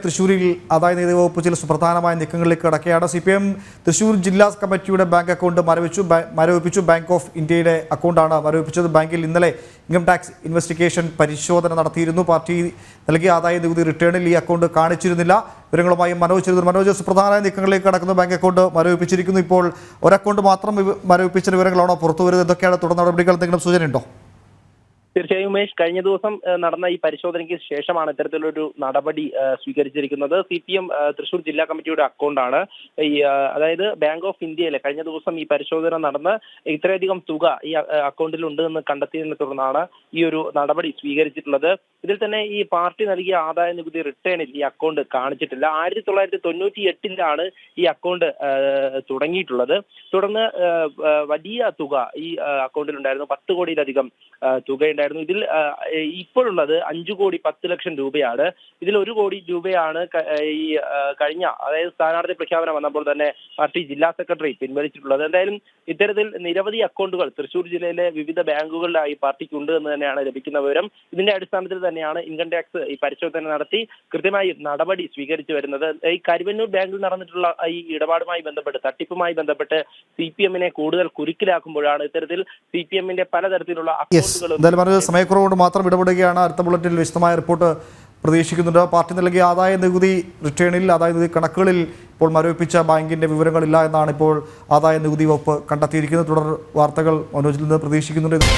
തൃശ്ശൂരിൽ ആദായനികുതി വകുപ്പ് ചില സുപ്രധാനമായ നീക്കങ്ങളിലേക്ക് കടക്കുകയാണ്. CPM തൃശ്ശൂർ ജില്ലാ കമ്മിറ്റിയുടെ ബാങ്ക് അക്കൗണ്ട് മരവിപ്പിച്ചു. ബാങ്ക് ഓഫ് ഇന്ത്യയുടെ അക്കൗണ്ടാണ് മരവിപ്പിച്ചത്. ബാങ്കിൽ ഇന്നലെ ഇൻകം ടാക്സ് ഇൻവെസ്റ്റിഗേഷൻ പരിശോധന നടത്തിയിരുന്നു. പാർട്ടി നൽകിയ ആദായ നികുതി റിട്ടേണിൽ ഈ അക്കൗണ്ട് കാണിച്ചിരുന്നില്ല. വിവരങ്ങളുമായി മനോജ് സുപ്രധാന നീക്കങ്ങളിലേക്ക് കടക്കുന്ന ബാങ്ക് അക്കൗണ്ട് മരവിപ്പിച്ചിരിക്കുന്നു. ഇപ്പോൾ ഒരക്കൗണ്ട് മാത്രം മരവിപ്പിച്ച വിവരങ്ങളാണോ പുറത്തുവരുന്നത്? എന്തൊക്കെയാണ് തുടർ നടപടികൾ? എന്തെങ്കിലും സൂചനയുണ്ടോ? തീർച്ചയായും ഉമേഷ്, കഴിഞ്ഞ ദിവസം നടന്ന ഈ പരിശോധനയ്ക്ക് ശേഷമാണ് ഇത്തരത്തിലൊരു നടപടി സ്വീകരിച്ചിരിക്കുന്നത്. CPM തൃശ്ശൂർ ജില്ലാ കമ്മിറ്റിയുടെ അക്കൗണ്ടാണ് അതായത് ബാങ്ക് ഓഫ് ഇന്ത്യയിലെ കഴിഞ്ഞ ദിവസം ഈ പരിശോധന നടന്ന് ഇത്രയധികം തുക ഈ അക്കൗണ്ടിൽ ഉണ്ട് എന്ന് കണ്ടെത്തിയതിനെ തുടർന്നാണ് ഈ ഒരു നടപടി സ്വീകരിച്ചിട്ടുള്ളത്. ഇതിൽ തന്നെ ഈ പാർട്ടി നൽകിയ ആദായ നികുതി റിട്ടേണിൽ ഈ അക്കൗണ്ട് കാണിച്ചിട്ടില്ല. 1998 ഈ അക്കൗണ്ട് തുടങ്ങിയിട്ടുള്ളത്. തുടർന്ന് വലിയ തുക ഈ അക്കൗണ്ടിൽ ഉണ്ടായിരുന്നു. 10 കോടിയിലധികം തുകയുണ്ടായിരുന്നു. ഇതിൽ ഇപ്പോഴുള്ളത് 5,10,00,000 രൂപയാണ്. ഇതിൽ 1 കോടി രൂപയാണ് ഈ കഴിഞ്ഞ അതായത് സ്ഥാനാർത്ഥി പ്രഖ്യാപനം വന്നപ്പോൾ തന്നെ പാർട്ടി ജില്ലാ സെക്രട്ടറി പിൻവലിച്ചിട്ടുള്ളത്. എന്തായാലും ഇത്തരത്തിൽ നിരവധി അക്കൗണ്ടുകൾ തൃശ്ശൂർ ജില്ലയിലെ വിവിധ ബാങ്കുകളിലായി പാർട്ടിക്കുണ്ട് എന്ന് തന്നെയാണ് ലഭിക്കുന്ന വിവരം. ഇതിന്റെ അടിസ്ഥാനത്തിൽ തന്നെയാണ് ഇൻകം ടാക്സ് ഈ പരിശോധന നടത്തി കൃത്യമായി നടപടി സ്വീകരിച്ചു വരുന്നത്. ഈ കരുവന്നൂർ ബാങ്കിൽ നടന്നിട്ടുള്ള ഈ ഇടപാടുമായി ബന്ധപ്പെട്ട് തട്ടിപ്പുമായി ബന്ധപ്പെട്ട് CPM-നെ കൂടുതൽ കുരുക്കിലാക്കുമ്പോഴാണ് ഇത്തരത്തിൽ CPM-ന്റെ പലതരത്തിലുള്ള അക്കൗണ്ടുകളും സമയക്കുറവുകൊണ്ട് മാത്രം ഇടപെടുകയാണ്. അടുത്ത ബുള്ളറ്റിൽ വിശദമായ റിപ്പോർട്ട് പ്രതീക്ഷിക്കുന്നുണ്ട്. പാർട്ടി നൽകിയ ആദായ നികുതി റിട്ടേണിൽ ആദായ നികുതി കണക്കുകളിൽ ഇപ്പോൾ മരവിപ്പിച്ച ബാങ്കിന്റെ വിവരങ്ങളില്ല എന്നാണ് ഇപ്പോൾ ആദായ നികുതി വകുപ്പ് കണ്ടെത്തിയിരിക്കുന്നത്. തുടർ വാർത്തകൾ മനോജിൽ നിന്ന് പ്രതീക്ഷിക്കുന്നുണ്ട്.